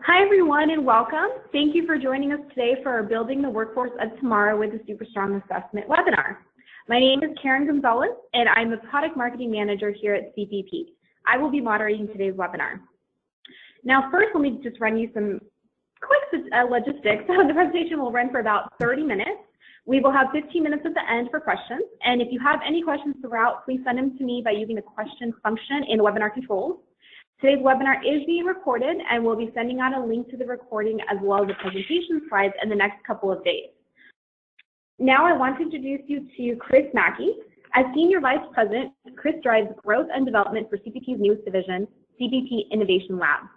Hi, everyone, and welcome. Thank you for joining us today for our Building the Workforce of Tomorrow with the SuperStrong Assessment webinar. My name is Karen Gonzalez, and I'm the Product Marketing Manager here at CTP. I will be moderating today's webinar. Now, first, let me just run you some quick logistics. The presentation will run for about 30 minutes. We will have 15 minutes at the end for questions, and if you have any questions throughout, please send them to me by using the questions function in the webinar controls. Today's webinar is being recorded, and we'll be sending out a link to the recording as well as the presentation slides in the next couple of days. Now I want to introduce you to Chris Mackey. As Senior Vice President, Chris drives growth and development for CTP's newest division, CTP Innovation Labs.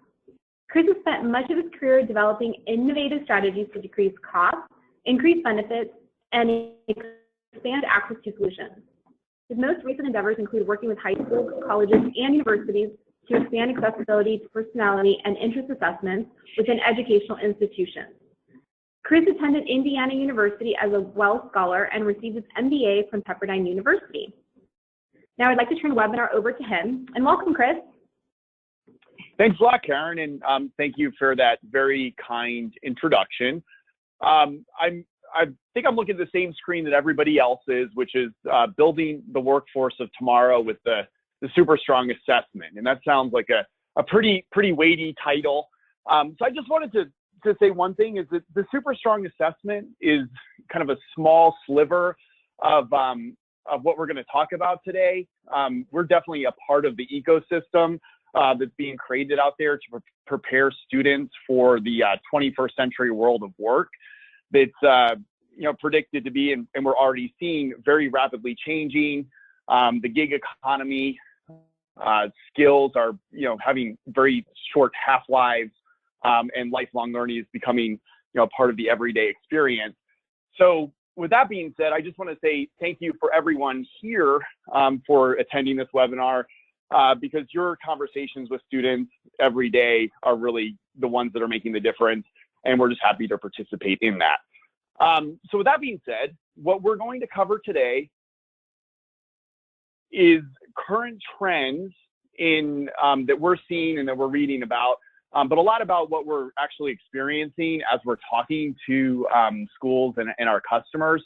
Chris has spent much of his career developing innovative strategies to decrease costs, increase benefits, and expand access to solutions. His most recent endeavors include working with high schools, colleges, and universities to expand accessibility to personality and interest assessments within educational institutions. Chris attended Indiana University as a Wells Scholar and received his MBA from Pepperdine University. Now I'd like to turn the webinar over to him, and welcome, Chris. Thanks a lot, Karen, and thank you for that very kind introduction. I think I'm looking at the same screen that everybody else is, which is building the workforce of tomorrow with the SuperStrong Assessment, and that sounds like a pretty weighty title. So I just wanted to say one thing is that the SuperStrong Assessment is kind of a small sliver of what we're going to talk about today. We're definitely a part of the ecosystem that's being created out there to prepare students for the 21st century world of work that's predicted to be, and we're already seeing, very rapidly changing. The gig economy, skills are having very short half-lives, and lifelong learning is becoming part of the everyday experience. So with that being said, I just want to say thank you for everyone here for attending this webinar, because your conversations with students every day are really the ones that are making the difference, and we're just happy to participate in that. So with that being said, what we're going to cover today is current trends in that we're seeing and that we're reading about, but a lot about what we're actually experiencing as we're talking to schools and our customers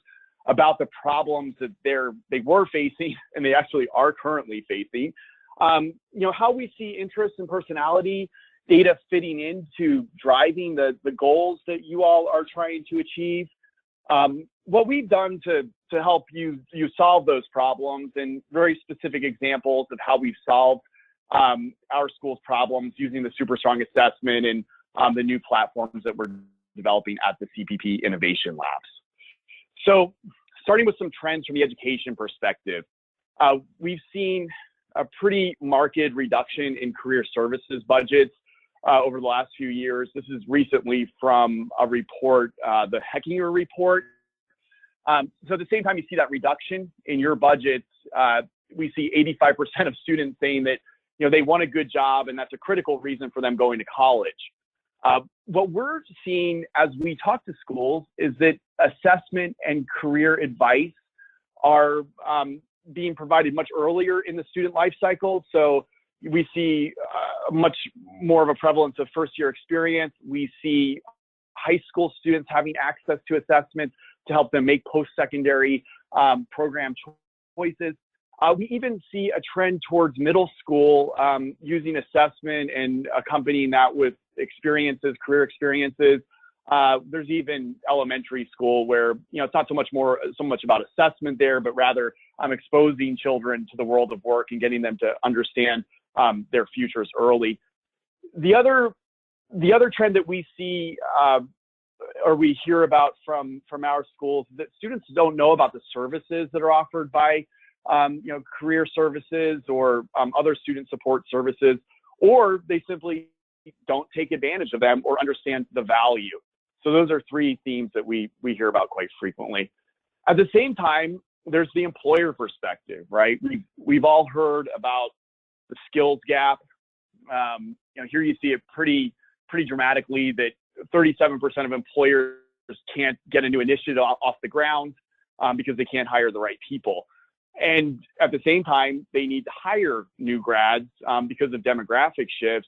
about the problems that they were facing and they actually are currently facing. How we see interest and personality data fitting into driving the goals that you all are trying to achieve. What we've done to help you solve those problems, and very specific examples of how we've solved our school's problems using the SuperStrong Assessment and the new platforms that we're developing at the CTP Innovation Labs. So starting with some trends from the education perspective, we've seen a pretty marked reduction in career services budgets over the last few years. This is recently from a report, the Heckinger report. So at the same time you see that reduction in your budgets, we see 85% of students saying that they want a good job, and that's a critical reason for them going to college. What we're seeing as we talk to schools is that assessment and career advice are being provided much earlier in the student life cycle. So we see much more of a prevalence of first-year experience. We see high school students having access to assessments to help them make post-secondary program choices. We even see a trend towards middle school using assessment and accompanying that with experiences, career experiences. There's even elementary school where it's not so much about assessment there, but rather exposing children to the world of work and getting them to understand their futures early. The other trend that we see or we hear about from our schools is that students don't know about the services that are offered by career services or other student support services, or they simply don't take advantage of them or understand the value. So those are three themes that we hear about quite frequently. At the same time, there's the employer perspective, right? We've all heard about the skills gap. Here you see it pretty dramatically that 37% of employers can't get a new initiative off the ground because they can't hire the right people. And at the same time, they need to hire new grads because of demographic shifts.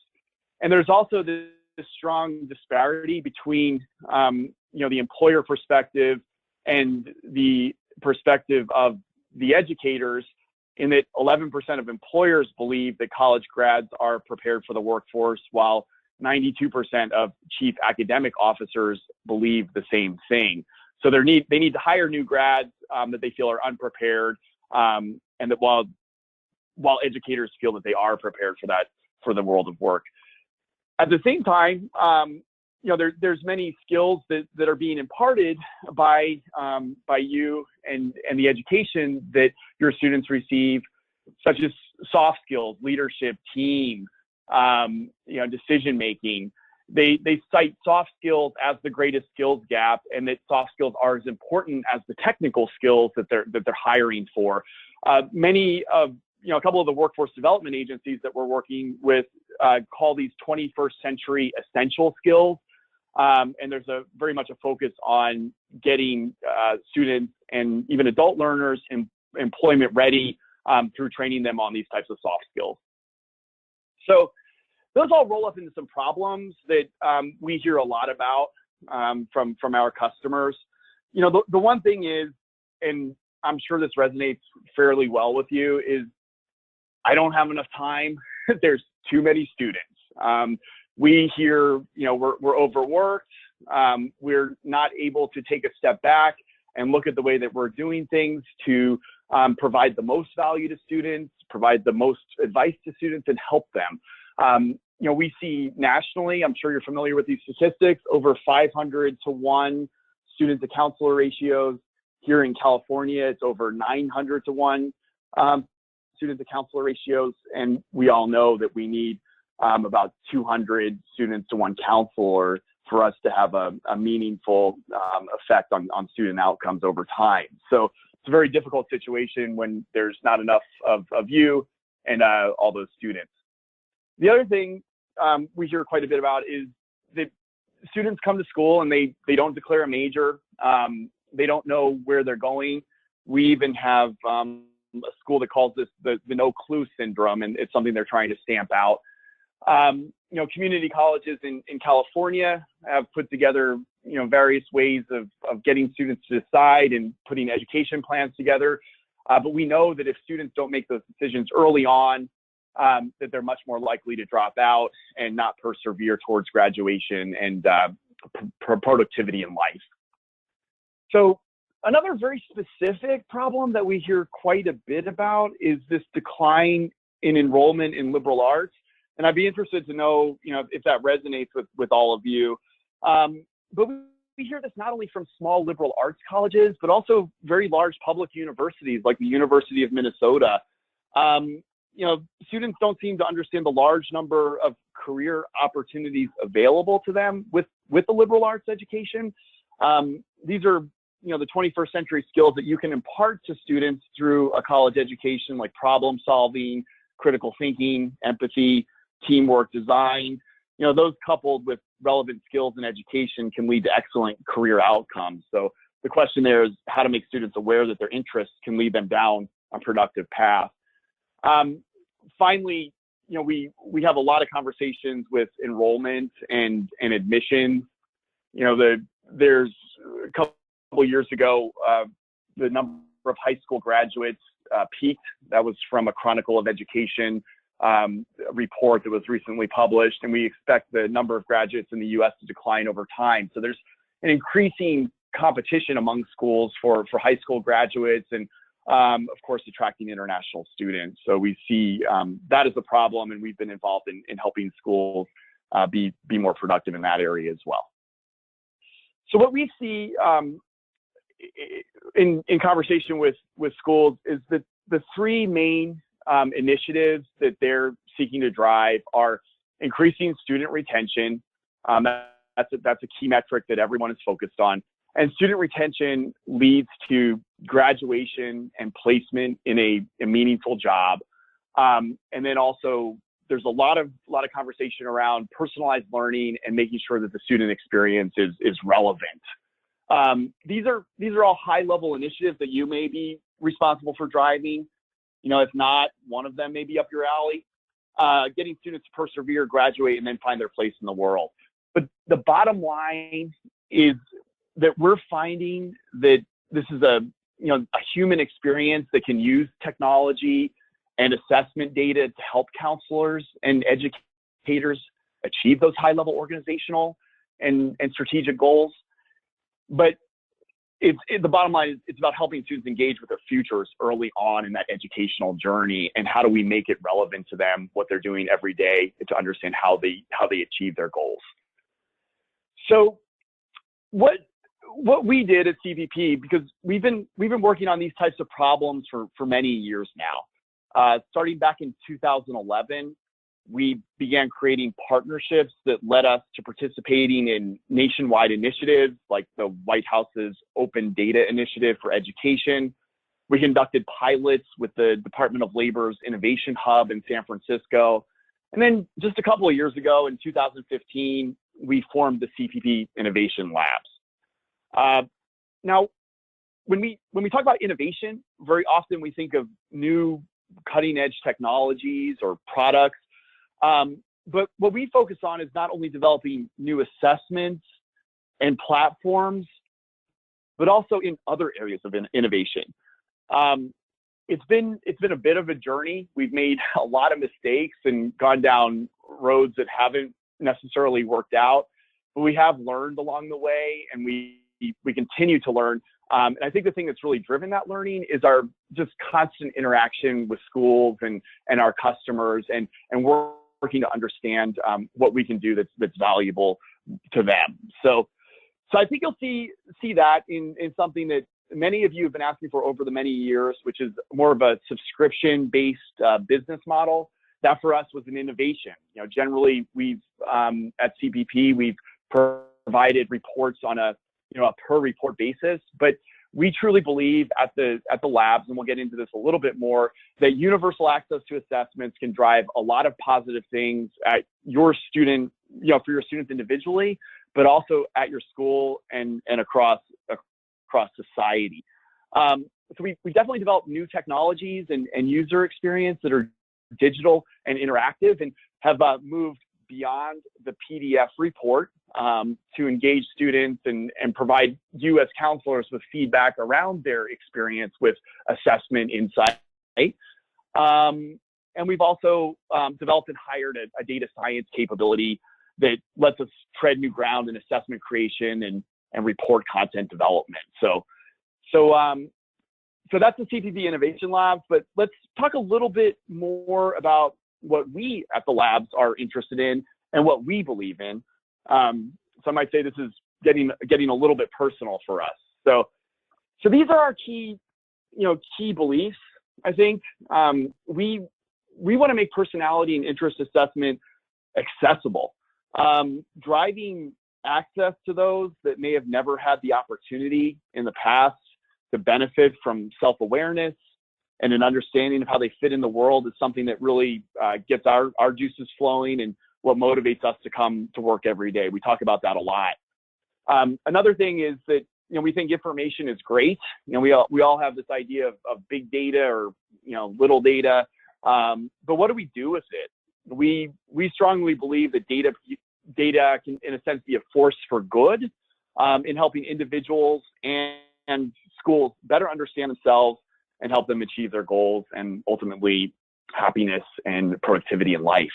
And there's also this strong disparity between, the employer perspective and the perspective of the educators, in that 11% of employers believe that college grads are prepared for the workforce, while 92% of chief academic officers believe the same thing. So they need to hire new grads that they feel are unprepared, and that while educators feel that they are prepared for the world of work. At the same time, there's many skills that are being imparted by you and the education that your students receive, such as soft skills, leadership, team, decision making. They cite soft skills as the greatest skills gap, and that soft skills are as important as the technical skills that they're hiring for. A couple of the workforce development agencies that we're working with call these 21st century essential skills. And there's very much a focus on getting students and even adult learners employment ready through training them on these types of soft skills. So those all roll up into some problems that we hear a lot about from our customers. The one thing is, and I'm sure this resonates fairly well with you, is I don't have enough time. There's too many students. We hear, we're overworked. We're not able to take a step back and look at the way that we're doing things to provide the most value to students, provide the most advice to students, and help them. We see nationally, I'm sure you're familiar with these statistics, over 500 to 1 student to counselor ratios. Here in California, it's over 900 to 1 student to counselor ratios. And we all know that we need about 200 students to 1 counselor for us to have a meaningful effect on student outcomes over time. So it's a very difficult situation when there's not enough of you and all those students. The other thing we hear quite a bit about is that students come to school and they don't declare a major. They don't know where they're going. We even have a school that calls this the no clue syndrome, and it's something they're trying to stamp out. Community colleges in California have put together, various ways of getting students to decide and putting education plans together. But we know that if students don't make those decisions early on, that they're much more likely to drop out and not persevere towards graduation and productivity in life. So another very specific problem that we hear quite a bit about is this decline in enrollment in liberal arts. And I'd be interested to know, if that resonates with all of you. But we hear this not only from small liberal arts colleges, but also very large public universities like the University of Minnesota. Students don't seem to understand the large number of career opportunities available to them with the liberal arts education. These are, the 21st century skills that you can impart to students through a college education, like problem solving, critical thinking, empathy, teamwork, design. Those coupled with relevant skills in education can lead to excellent career outcomes. So the question there is how to make students aware that their interests can lead them down a productive path. Finally, we have a lot of conversations with enrollment and admissions. There's a couple years ago, the number of high school graduates peaked. That was from a Chronicle of Education report that was recently published, and we expect the number of graduates in the U.S. to decline over time. So there's an increasing competition among schools for high school graduates, and of course, attracting international students. So we see that as a problem, and we've been involved in helping schools be more productive in that area as well. So what we see in conversation with schools is that the three main initiatives that they're seeking to drive are increasing student retention. That's a key metric that everyone is focused on. And student retention leads to graduation and placement in a meaningful job. And then also there's a lot of conversation around personalized learning and making sure that the student experience is relevant. These are all high level initiatives that you may be responsible for driving. If not, one of them may be up your alley. Getting students to persevere, graduate, and then find their place in the world. But the bottom line is that we're finding that this is a human experience that can use technology and assessment data to help counselors and educators achieve those high-level organizational and strategic goals. But the bottom line is it's about helping students engage with their futures early on in that educational journey, and how do we make it relevant to them, what they're doing every day, to understand how they achieve their goals. So what we did at CTP, because we've been working on these types of problems for many years now. Starting back in 2011, we began creating partnerships that led us to participating in nationwide initiatives like the White House's Open Data Initiative for Education. We conducted pilots with the Department of Labor's Innovation Hub in San Francisco. And then just a couple of years ago, in 2015, we formed the CTP Innovation Labs. Now, when we talk about innovation, very often we think of new cutting-edge technologies or products. But what we focus on is not only developing new assessments and platforms, but also in other areas of innovation. It's been a bit of a journey. We've made a lot of mistakes and gone down roads that haven't necessarily worked out, but we have learned along the way, and we continue to learn. And I think the thing that's really driven that learning is our just constant interaction with schools and our customers, and we're working to understand what we can do that's valuable to them. So I think you'll see that in something that many of you have been asking for over the many years, which is more of a subscription-based business model. That for us was an innovation. Generally we've at CTP we've provided reports on a per report basis, but we truly believe at the labs, and we'll get into this a little bit more, that universal access to assessments can drive a lot of positive things at your student, for your students individually, but also at your school and across society. So we definitely developed new technologies and user experience that are digital and interactive, and have moved beyond the PDF report to engage students and provide you as counselors with feedback around their experience with assessment insight. And we've also developed and hired a data science capability that lets us tread new ground in assessment creation and report content development. So that's the CTP Innovation Labs, but let's talk a little bit more about what we at the labs are interested in and what we believe in. So I might say this is getting a little bit personal for us. So these are our key beliefs. I think we want to make personality and interest assessment accessible, driving access to those that may have never had the opportunity in the past to benefit from self-awareness and an understanding of how they fit in the world is something that really gets our juices flowing and what motivates us to come to work every day. We talk about that a lot. Another thing is that we think information is great. We all have this idea of big data or little data, but what do we do with it? We strongly believe that data can, in a sense, be a force for good in helping individuals and schools better understand themselves and help them achieve their goals and ultimately happiness and productivity in life.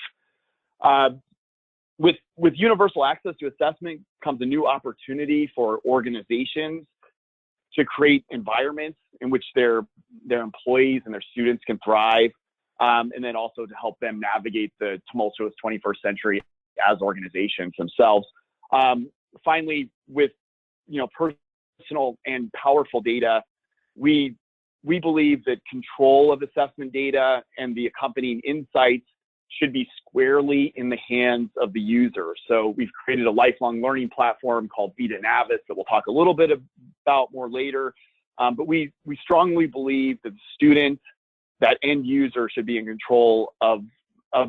With universal access to assessment comes a new opportunity for organizations to create environments in which their employees and their students can thrive, and then also to help them navigate the tumultuous 21st century as organizations themselves. Finally, with personal and powerful data, we believe that control of assessment data and the accompanying insights should be squarely in the hands of the user. So we've created a lifelong learning platform called VitaNavis that we'll talk a little bit about more later. But we strongly believe that the student, that end user, should be in control of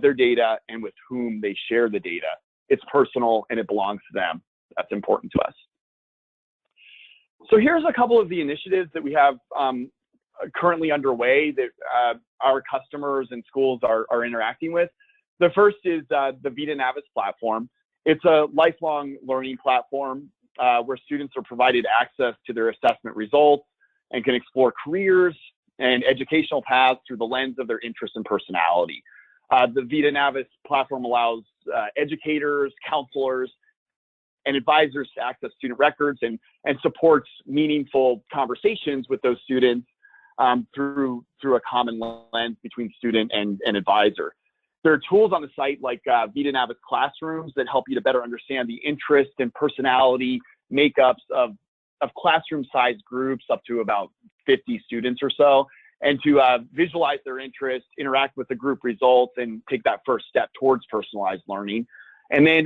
their data and with whom they share the data. It's personal and it belongs to them. That's important to us. So here's a couple of the initiatives that we have currently underway that our customers and schools are interacting with. The first is the VitaNavis platform. It's a lifelong learning platform where students are provided access to their assessment results and can explore careers and educational paths through the lens of their interest and personality. The VitaNavis platform allows educators, counselors, and advisors to access student records and supports meaningful conversations with those students through a common lens between student and advisor. There are tools on the site like VitaNavis Classrooms that help you to better understand the interest and personality makeups of classroom-sized groups up to about 50 students or so, and to visualize their interest, interact with the group results, and take that first step towards personalized learning. And then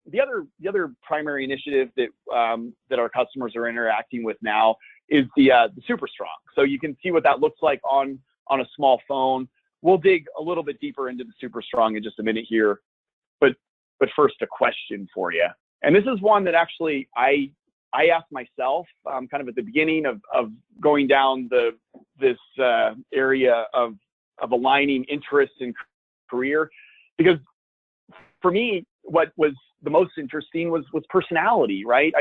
the other primary initiative that our customers are interacting with now is the SuperStrong. So you can see what that looks like on a small phone. We'll dig a little bit deeper into the SuperStrong in just a minute here, but first a question for you. And this is one that actually I asked myself kind of at the beginning of going down this area of aligning interest and career, because for me, what was the most interesting was personality, right?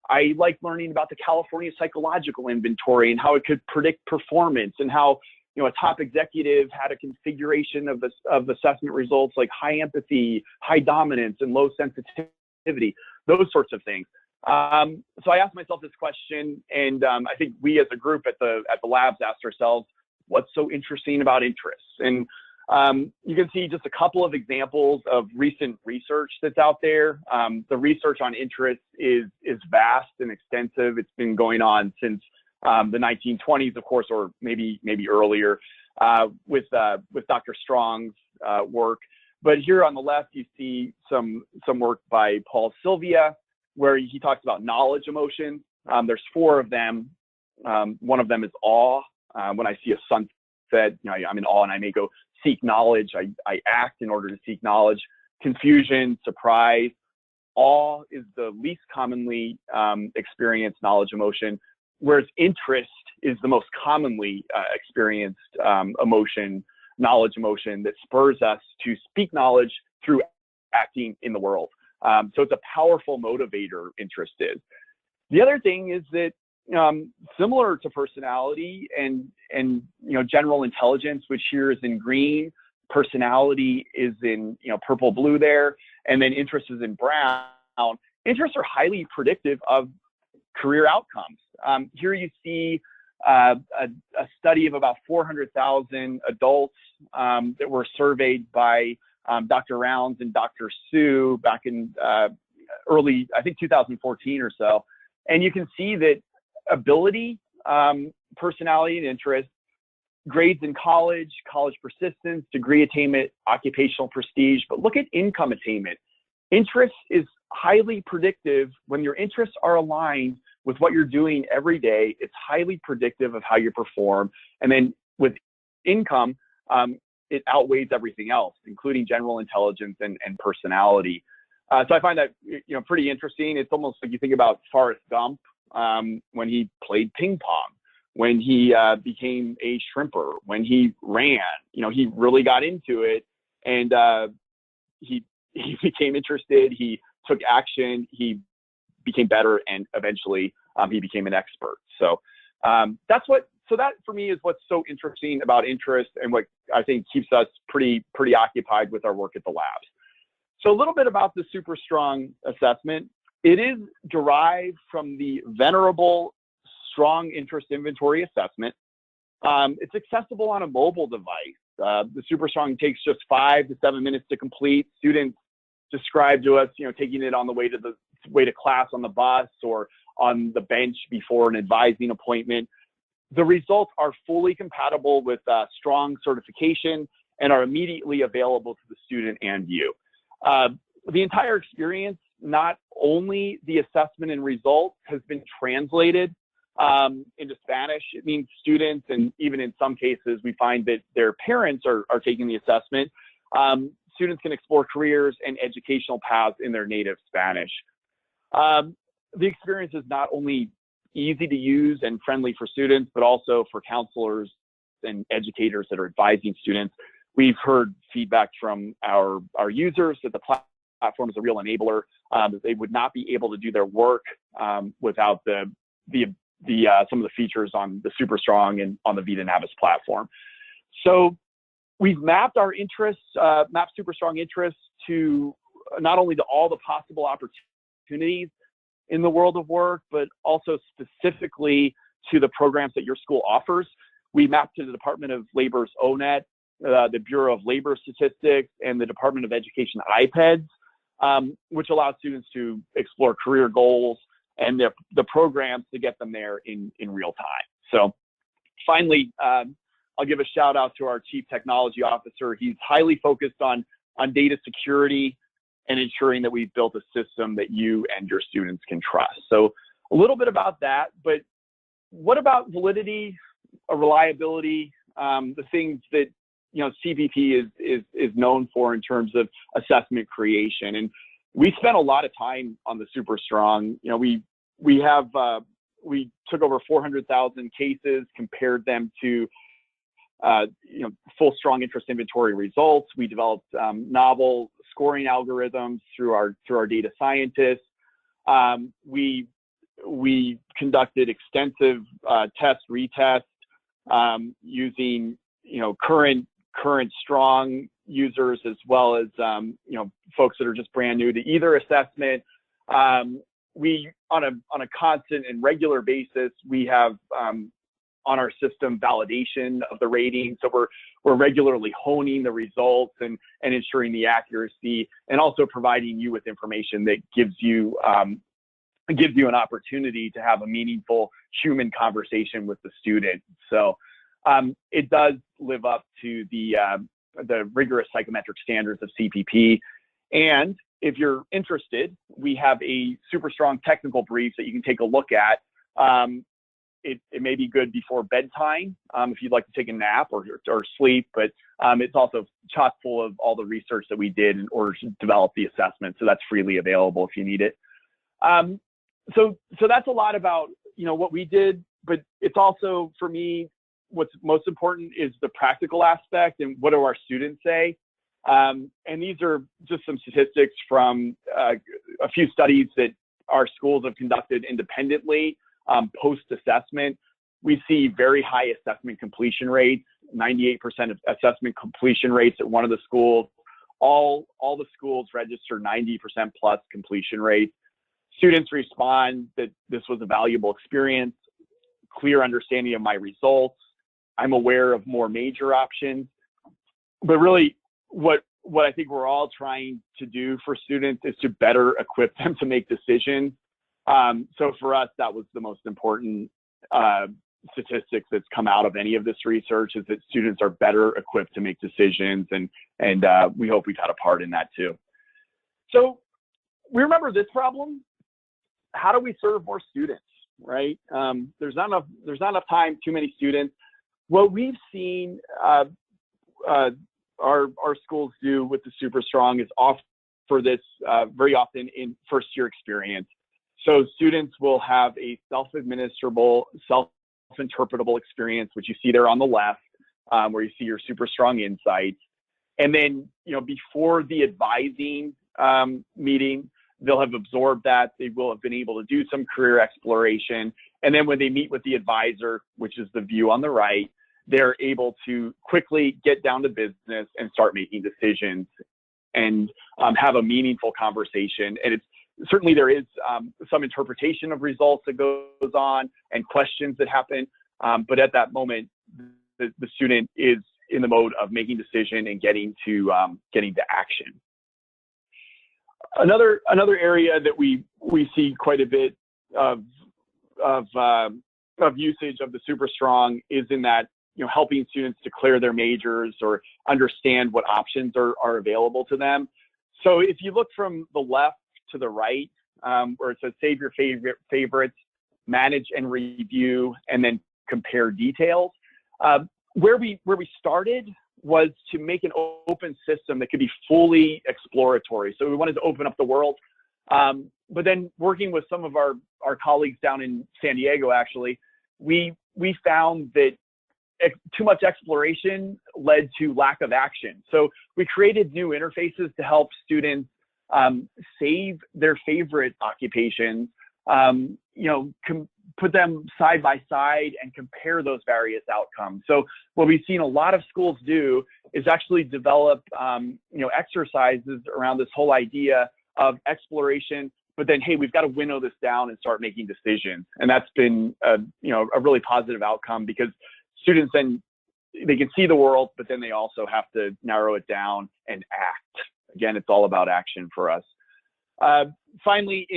I like learning about the California Psychological Inventory and how it could predict performance, and how, you know, a top executive had a configuration of assessment results like high empathy, high dominance, and low sensitivity, those sorts of things. So I asked myself this question, and I think we as a group at the labs asked ourselves, what's so interesting about interests? And you can see just a couple of examples of recent research that's out there. The research on interest is vast and extensive. It's been going on since the 1920s, of course, or maybe earlier, with Dr. Strong's work. But here on the left, you see some work by Paul Sylvia, where he talks about knowledge emotion. There's 4 of them. One of them is awe. When I see a sunset, you know, I'm in awe and I may go seek knowledge. I act in order to seek knowledge. Confusion, surprise. Awe is the least commonly experienced knowledge emotion, whereas interest is the most commonly experienced knowledge emotion that spurs us to speak knowledge through acting in the world. So it's a powerful motivator, interest is. The other thing is that similar to personality and you know, general intelligence, which here is in green, personality is in, you know, purple blue there, and then interest is in brown. Interests are highly predictive of career outcomes. Here you see a study of about 400,000 adults that were surveyed by Dr. Rounds and Dr. Sue back in early, I think 2014 or so. And you can see that ability, personality and interest, grades in college persistence, degree attainment, occupational prestige, but look at income attainment. Interest is highly predictive. When your interests are aligned with what you're doing every day, it's highly predictive of how you perform. And then with income, it outweighs everything else, including general intelligence and personality. So I find that, you know, pretty interesting. It's almost like you think about Forrest Gump when he played ping pong, when he became a shrimper, when he ran. You know, he really got into it, and he became interested. He took action. He became better, and eventually he became an expert. So that for me is what's so interesting about interest, and what I think keeps us pretty occupied with our work at the labs. So a little bit about the SuperStrong assessment. It is derived from the venerable Strong Interest Inventory Assessment. It's accessible on a mobile device. The SuperStrong takes just 5 to 7 minutes to complete. Students describe to us, you know, taking it on the way to class on the bus or on the bench before an advising appointment. The results are fully compatible with Strong certification and are immediately available to the student and you. The entire experience, not only the assessment and results, has been translated into Spanish. It means students, and even in some cases, we find that their parents are taking the assessment. Students can explore careers and educational paths in their native Spanish. The experience is not only easy to use and friendly for students, but also for counselors and educators that are advising students. We've heard feedback from our users that the platform is a real enabler. That they would not be able to do their work without some of the features on the SuperStrong and on the VitaNavis platform. So we've mapped our interests, mapped SuperStrong interests to not only to all the possible opportunities in the world of work, but also specifically to the programs that your school offers. We mapped to the Department of Labor's ONET, the Bureau of Labor Statistics, and the Department of Education IPEDS, which allows students to explore career goals and the programs to get them there in real time. So finally, I'll give a shout out to our Chief Technology Officer. He's highly focused on data security and ensuring that we've built a system that you and your students can trust. So a little bit about that, but what about validity, reliability, the things that CPP is known for in terms of assessment creation? And we spent a lot of time on the SuperStrong. We took over 400,000 cases, compared them to full strong interest inventory results. We developed novel scoring algorithms through our data scientists. We conducted extensive test retest using current strong users, as well as folks that are just brand new to either assessment. We on a constant and regular basis, we have on our system validation of the rating. So we're regularly honing the results and ensuring the accuracy, and also providing you with information that gives you an opportunity to have a meaningful human conversation with the student. So it does live up to the rigorous psychometric standards of CPP. And if you're interested, we have a SuperStrong technical brief that you can take a look at. It may be good before bedtime if you'd like to take a nap or sleep, but it's also chock full of all the research that we did in order to develop the assessment. So that's freely available if you need it. So that's a lot about what we did, but it's also, for me, what's most important is the practical aspect and what do our students say. And these are just some statistics from a few studies that our schools have conducted independently post-assessment. We see very high assessment completion rates, 98% of assessment completion rates at one of the schools. All the schools register 90% plus completion rates. Students respond that this was a valuable experience, clear understanding of my results. I'm aware of more major options. But really, what I think we're all trying to do for students is to better equip them to make decisions. So for us, that was the most important statistics that's come out of any of this research, is that students are better equipped to make decisions, and we hope we've had a part in that too. So we remember this problem. How do we serve more students, right? There's not enough time, too many students. What we've seen our schools do with the SuperStrong is offer this very often in first-year experience. So students will have a self-administrable, self-interpretable experience, which you see there on the left, where you see your SuperStrong insights. And then, before the advising meeting, they'll have absorbed that. They will have been able to do some career exploration. And then when they meet with the advisor, which is the view on the right, they're able to quickly get down to business and start making decisions and have a meaningful conversation. And certainly there is some interpretation of results that goes on and questions that happen. But at that moment, the student is in the mode of making decision and getting to action. Another area that we see quite a bit of usage of the SuperStrong is in that, helping students declare their majors or understand what options are available to them. So if you look from the left to the right, where it says save your favorites, manage and review, and then compare details, where we started was to make an open system that could be fully exploratory. So we wanted to open up the world. But then working with some of our colleagues down in San Diego, actually, we found that too much exploration led to lack of action. So we created new interfaces to help students save their favorite occupations, put them side by side and compare those various outcomes. So what we've seen a lot of schools do is actually develop, exercises around this whole idea of exploration, but then, hey, we've got to winnow this down and start making decisions. And that's been, a really positive outcome, because students then, they can see the world, but then they also have to narrow it down and act. Again, it's all about action for us. Finally,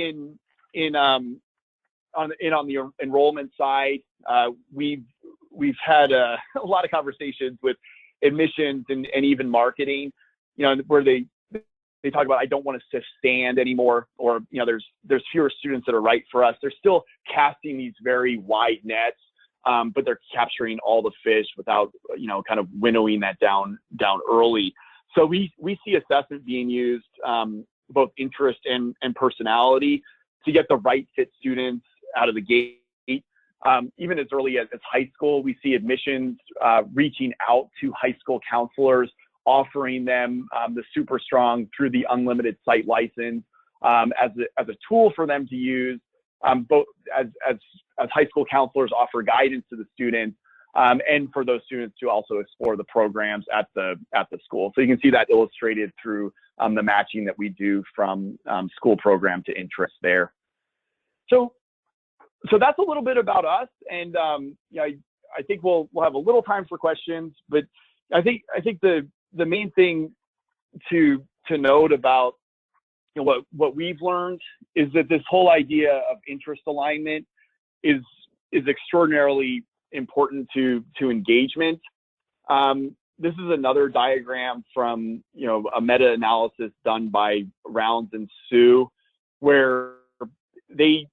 on the enrollment side, we've had a lot of conversations with admissions and even marketing, where they talk about, I don't want to stand anymore, or there's fewer students that are right for us. They're still casting these very wide nets, but they're capturing all the fish without kind of winnowing that down early. So we see assessment being used, both interest and personality, to get the right fit students out of the gate. Even as early as high school, we see admissions reaching out to high school counselors, offering them the SuperStrong through the unlimited site license as a tool for them to use, both as high school counselors offer guidance to the students, and for those students to also explore the programs at the school. So you can see that illustrated through the matching that we do from school program to interest there. So that's a little bit about us, and I think we'll have a little time for questions. But I think the main thing to note about what we've learned is that this whole idea of interest alignment is extraordinarily important to engagement. This is another diagram from a meta-analysis done by Rounds and Sue, where they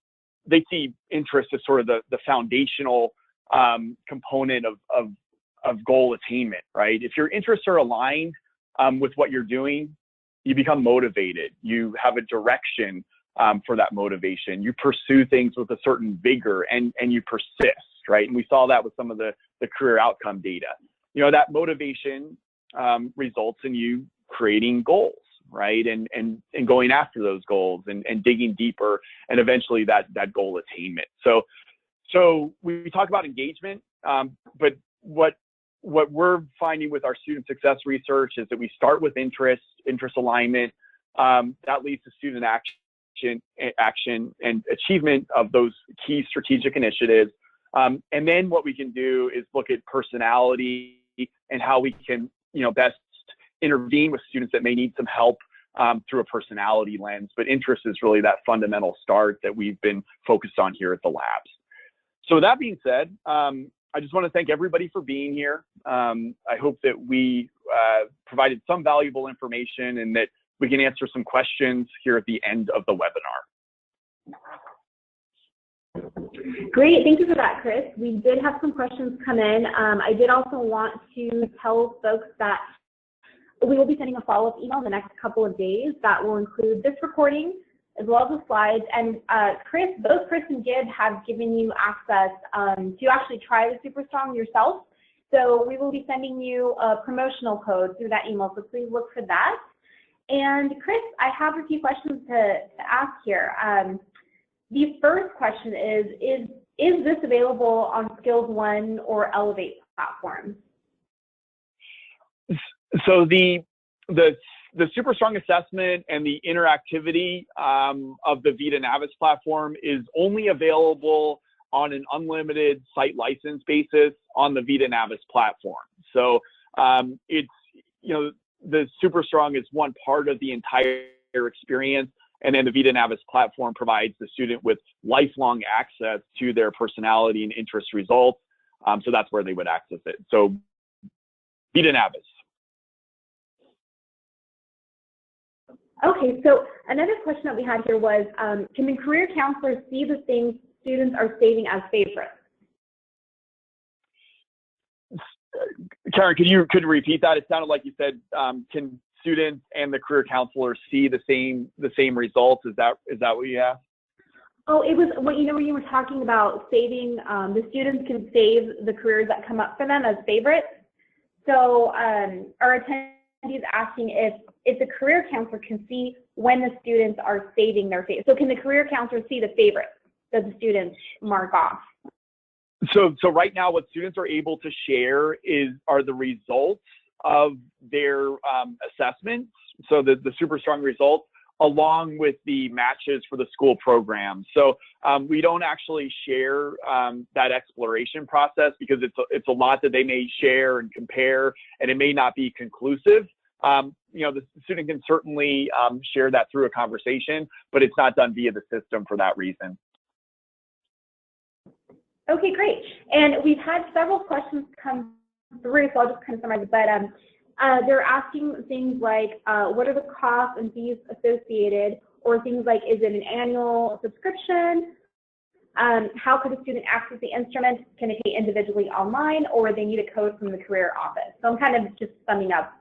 see interest as sort of the foundational component of goal attainment, right? If your interests are aligned with what you're doing, you become motivated. You have a direction for that motivation. You pursue things with a certain vigor, and you persist, right? And we saw that with some of the career outcome data. That motivation results in you creating goals, right? And going after those goals and digging deeper, and eventually that goal attainment. So we talk about engagement, but what we're finding with our student success research is that we start with interest alignment, that leads to student action and achievement of those key strategic initiatives. And then what we can do is look at personality and how we can, best intervene with students that may need some help through a personality lens. But interest is really that fundamental start that we've been focused on here at the labs. So with that being said, I just want to thank everybody for being here. I hope that we provided some valuable information and that we can answer some questions here at the end of the webinar. Great, thank you for that, Chris. We did have some questions come in. I did also want to tell folks that we will be sending a follow-up email in the next couple of days that will include this recording as well as the slides. And both Chris and Gib have given you access to actually try the SuperStrong yourself. So we will be sending you a promotional code through that email, so please look for that. And Chris, I have a few questions to ask here. The first question is this available on Skills One or Elevate platforms? So the SuperStrong Assessment and the interactivity of the VitaNavis platform is only available on an unlimited site license basis on the VitaNavis platform. So it's, the SuperStrong is one part of the entire experience, and then the VitaNavis platform provides the student with lifelong access to their personality and interest results. So that's where they would access it. So VitaNavis. Okay, so another question that we had here was, can the career counselors see the things students are saving as favorites? Karen, could you repeat that? It sounded like you said, can students and the career counselors see the same results? Is that what you asked? Oh, it was when you were talking about saving. The students can save the careers that come up for them as favorites. So our is asking if the career counselor can see when the students are saving their favorites. So can the career counselor see the favorites that the students mark off? So right now, what students are able to share are the results of their assessments. So the SuperStrong results, along with the matches for the school program. So we don't actually share that exploration process because it's a lot that they may share and compare, and it may not be conclusive. The student can certainly share that through a conversation, but it's not done via the system for that reason. Okay, great. And we've had several questions come through, so I'll just kind of summarize it. But they're asking things like, what are the costs and fees associated, or things like, is it an annual subscription? How could a student access the instrument? Can they pay individually online, or they need a code from the career office? So I'm kind of just summing up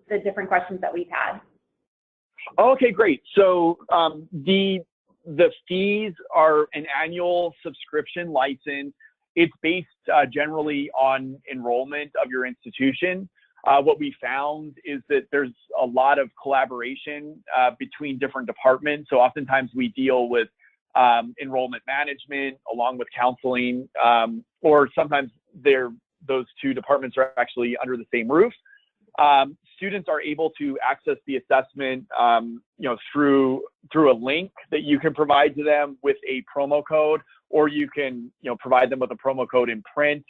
the different questions that we've had. Okay, great. So the fees are an annual subscription license. It's based generally on enrollment of your institution. What we found is that there's a lot of collaboration between different departments. So oftentimes we deal with enrollment management along with counseling, or sometimes those two departments are actually under the same roof. Students are able to access the assessment, through a link that you can provide to them with a promo code, or you can, provide them with a promo code in print.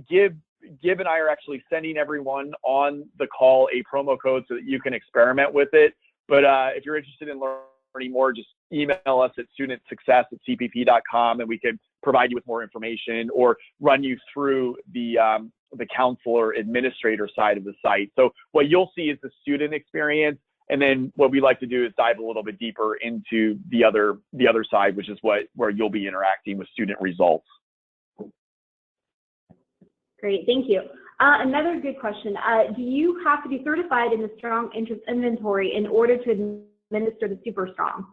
Gib and I are actually sending everyone on the call a promo code so that you can experiment with it. But if you're interested in learning more, just email us at studentsuccess@cpp.com, and we can provide you with more information or run you through the counselor administrator side of the site. So what you'll see is the student experience, and then what we like to do is dive a little bit deeper into the other side, which is where you'll be interacting with student results. Great, thank you. Another good question. Do you have to be certified in the Strong Interest Inventory in order to administer the SuperStrong?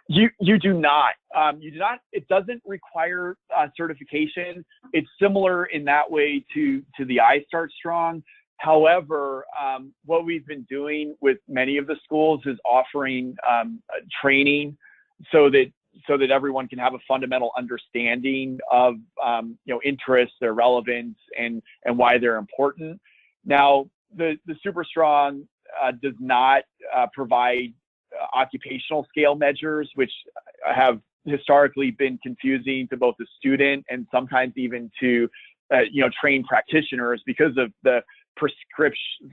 You do not. You do not. It doesn't require certification. It's similar in that way to the iStart Strong. However, what we've been doing with many of the schools is offering training so that everyone can have a fundamental understanding of interests, their relevance, and why they're important. Now, the SuperStrong does not provide occupational scale measures, which have historically been confusing to both the student and sometimes even to trained practitioners because of the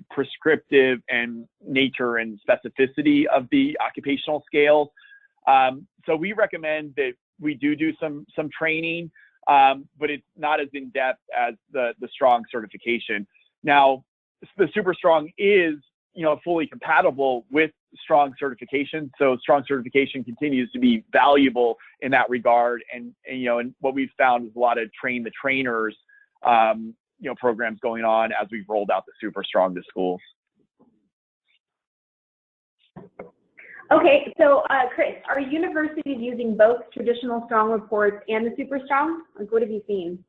prescriptive and nature and specificity of the occupational scales. So we recommend that we do some training, but it's not as in-depth as the Strong certification. Now, the SuperStrong is fully compatible with Strong certification. So Strong certification continues to be valuable in that regard. And what we've found is a lot of train the trainers, programs going on as we've rolled out the SuperStrong to schools. Okay, so Chris, are universities using both traditional Strong reports and the SuperStrong? Like, what have you seen?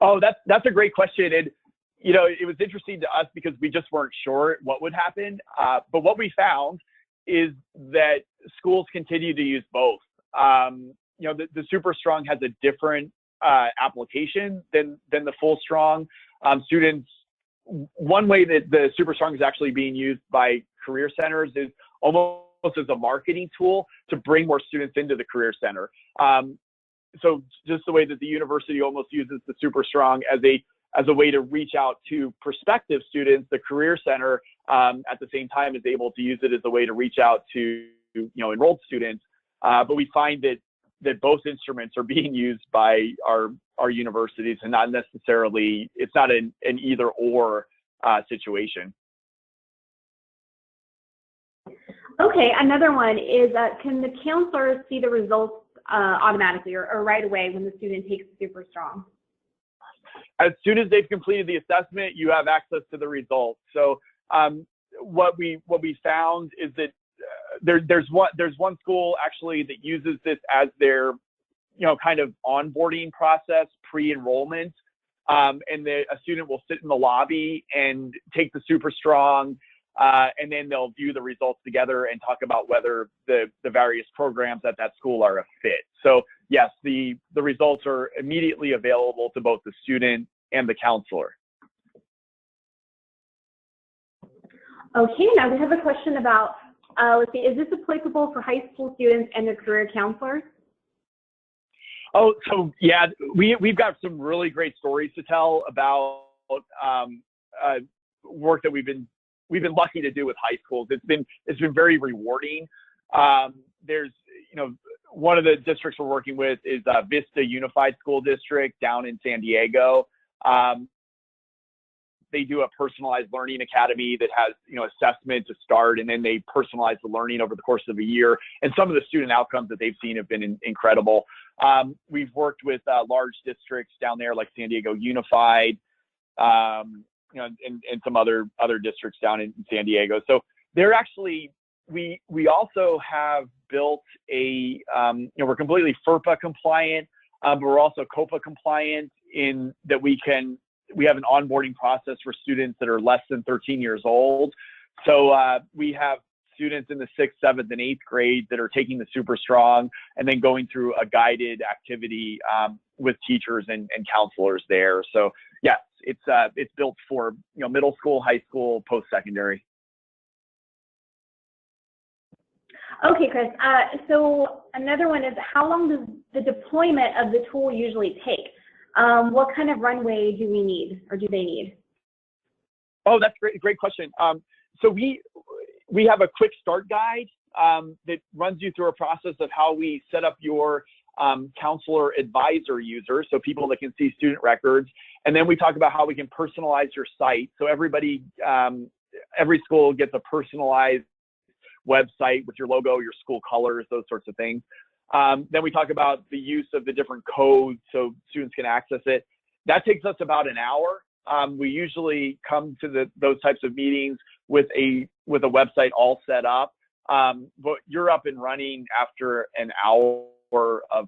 Oh, that's a great question. And it was interesting to us because we just weren't sure what would happen. But what we found is that schools continue to use both. The SuperStrong has a different application than the full Strong. Students, one way that the SuperStrong is actually being used by career centers is almost as a marketing tool to bring more students into the career center. So just the way that the university almost uses the SuperStrong as a way to reach out to prospective students, the career center at the same time is able to use it as a way to reach out to enrolled students. But we find that both instruments are being used by our universities, and not necessarily, it's not an either or situation. Okay, another one is, can the counselor see the results automatically or right away when the student takes the SuperStrong? As soon as they've completed the assessment, you have access to the results. So what we found is that there's one school actually that uses this as their kind of onboarding process pre-enrollment. and a student will sit in the lobby and take the SuperStrong, and then they'll view the results together and talk about whether the various programs at that school are a fit. So yes, the results are immediately available to both the student and the counselor. Okay, now we have a question about, let's see, is this applicable for high school students and their career counselors? Oh, so yeah, we've got some really great stories to tell about work that we've been lucky to do with high schools. It's been very rewarding. There's, one of the districts we're working with is Vista Unified School District down in San Diego. They do a personalized learning academy that has, assessment to start, and then they personalize the learning over the course of a year. And some of the student outcomes that they've seen have been incredible. We've worked with large districts down there like San Diego Unified, and some other districts down in San Diego. So they're actually, we also have built a, we're completely FERPA compliant, but we're also COPA compliant in that we have an onboarding process for students that are less than 13 years old. So we have students in the 6th, 7th, and 8th grade that are taking the SuperStrong and then going through a guided activity with teachers and counselors there. So yes, it's built for middle school, high school, post-secondary. Okay, Chris. So another one is, how long does the deployment of the tool usually take? What kind of runway do we need, or do they need? Oh, that's great question. So we have a quick start guide that runs you through a process of how we set up your counselor advisor user, so people that can see student records. And then we talk about how we can personalize your site. So every school gets a personalized website with your logo, your school colors, those sorts of things. Then we talk about the use of the different codes so students can access it. That takes us about an hour. We usually come to those types of meetings with a website all set up, but you're up and running after an hour of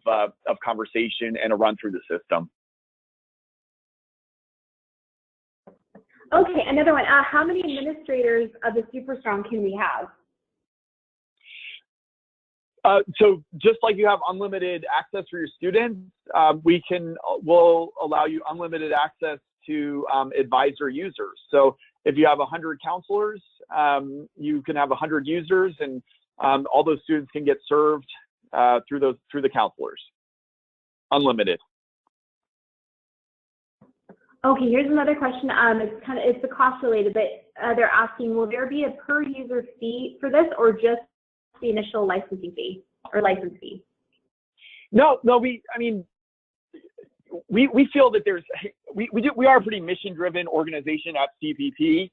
conversation and a run through the system. Okay, another one. How many administrators of the SuperStrong can we have? So just like you have unlimited access for your students, we'll allow you unlimited access to advisor users. So if you have 100 counselors, you can have 100 users, and all those students can get served through the counselors, unlimited. Okay, here's another question. It's the cost related, but they're asking, will there be a per user fee for this, or just the initial licensing fee or license fee? No, we feel that we are a pretty mission driven organization at CPP,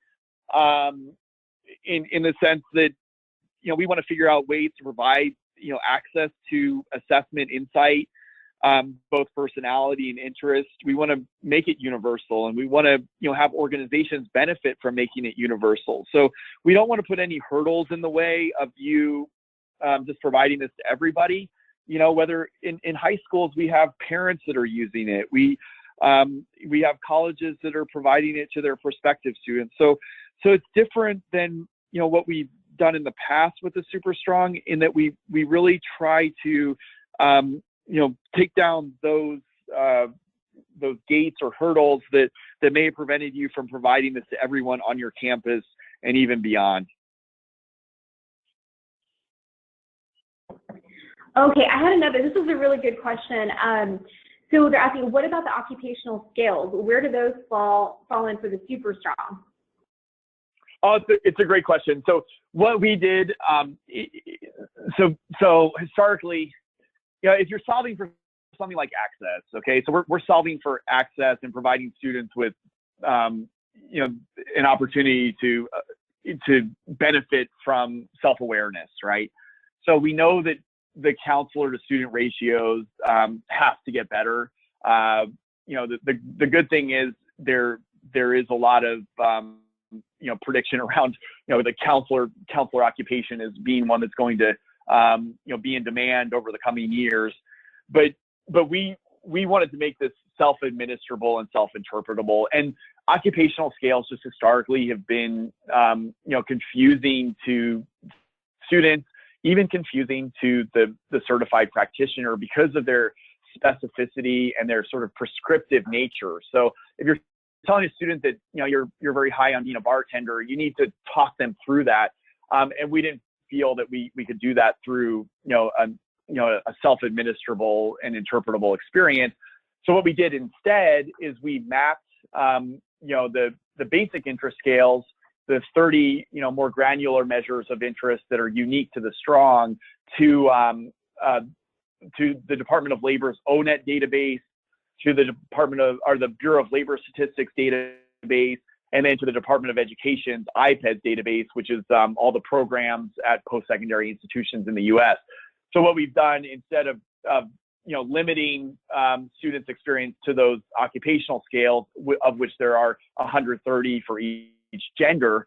in the sense that we want to figure out ways to provide access to assessment insight, both personality and interest. We want to make it universal, and we want to have organizations benefit from making it universal. So we don't want to put any hurdles in the way of you just providing this to everybody. Whether in high schools we have parents that are using it, we have colleges that are providing it to their prospective students. So it's different than what we've done in the past with the SuperStrong, in that we really try to take down those gates or hurdles that may have prevented you from providing this to everyone on your campus and even beyond. Okay, I had another. This is a really good question. So they're asking, what about the occupational scales? Where do those fall in for the SuperStrong? Oh, it's a great question. So what we did, so historically, if you're solving for something like access, okay, so we're solving for access and providing students with, an opportunity to benefit from self-awareness, right? So we know that the counselor to student ratios have to get better. The good thing is there is a lot of prediction around the counselor occupation as being one that's going to be in demand over the coming years. But we wanted to make this self-administrable and self-interpretable. And occupational scales just historically have been, confusing to students, even confusing to the certified practitioner because of their specificity and their sort of prescriptive nature. So if you're telling a student that, you're very high on being a bartender, you need to talk them through that. And we didn't feel that we could do that through, a self-administrable and interpretable experience. So what we did instead is we mapped, the basic interest scales, the 30, more granular measures of interest that are unique to the strong to the Department of Labor's ONET database, to the the Bureau of Labor Statistics database, and then to the Department of Education's IPEDS database, which is all the programs at post-secondary institutions in the U.S. So what we've done, instead of limiting students' experience to those occupational scales, of which there are 130 for each gender,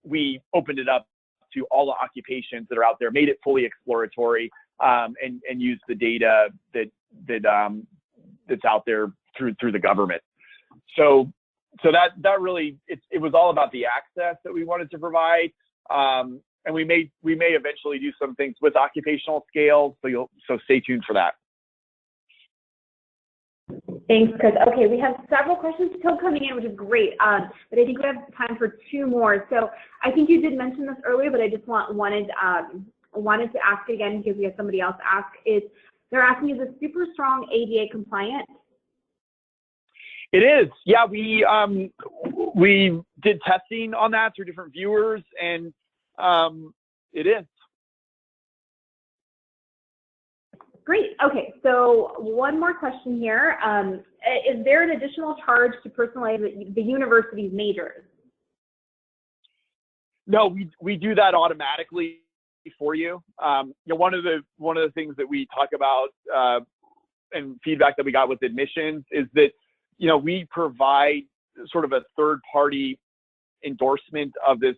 we opened it up to all the occupations that are out there, made it fully exploratory, and used the data that's out there through the government. So that really, it was all about the access that we wanted to provide. And we may eventually do some things with occupational scales, so stay tuned for that. Thanks, Chris. Okay, we have several questions still coming in, which is great, but I think we have time for 2 more. So I think you did mention this earlier, but I just wanted to ask it again because we have somebody else ask. They're asking, is the SuperStrong ADA compliant? It is. Yeah, we did testing on that through different viewers, and it is. Great. Okay, so one more question here. Is there an additional charge to personalize the university's majors? No, we do that automatically for you. One of the things that we talk about and feedback that we got with admissions is that we provide sort of a third-party endorsement of this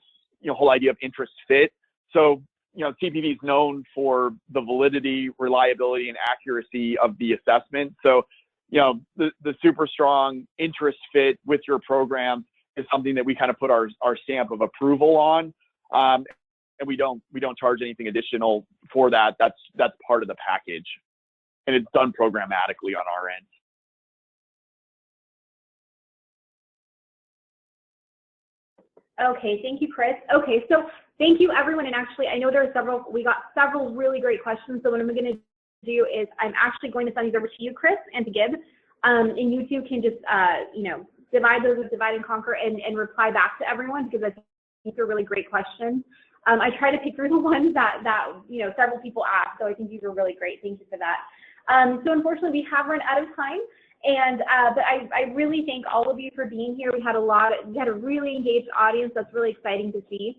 whole idea of interest fit. So CPP is known for the validity, reliability, and accuracy of the assessment. So the SuperStrong interest fit with your program is something that we kind of put our stamp of approval on. And we don't charge anything additional for that. That's part of the package, and it's done programmatically on our end. Okay, thank you, Chris. Okay, so thank you, everyone. And actually, I know we got several really great questions. So what I'm going to do is I'm actually going to send these over to you, Chris, and to Gib. And you two can just, divide those with divide and conquer and reply back to everyone, because I think these are really great questions. I try to pick through the ones that several people asked, so I think these were really great. Thank you for that. So unfortunately, we have run out of time. And but I really thank all of you for being here. We had a really engaged audience. That's really exciting to see.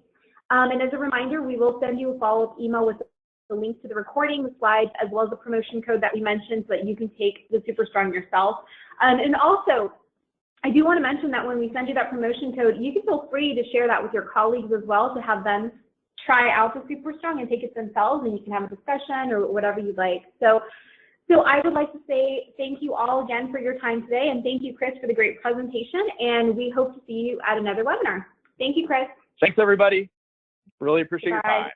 And as a reminder, we will send you a follow-up email with the links to the recording, the slides, as well as the promotion code that we mentioned, so that you can take the SuperStrong yourself. And also, I do want to mention that when we send you that promotion code, you can feel free to share that with your colleagues as well, to have them try out the SuperStrong and take it themselves, and you can have a discussion or whatever you'd like. So I would like to say thank you all again for your time today, and thank you, Chris, for the great presentation, and we hope to see you at another webinar. Thank you, Chris. Thanks, everybody. Really appreciate your time.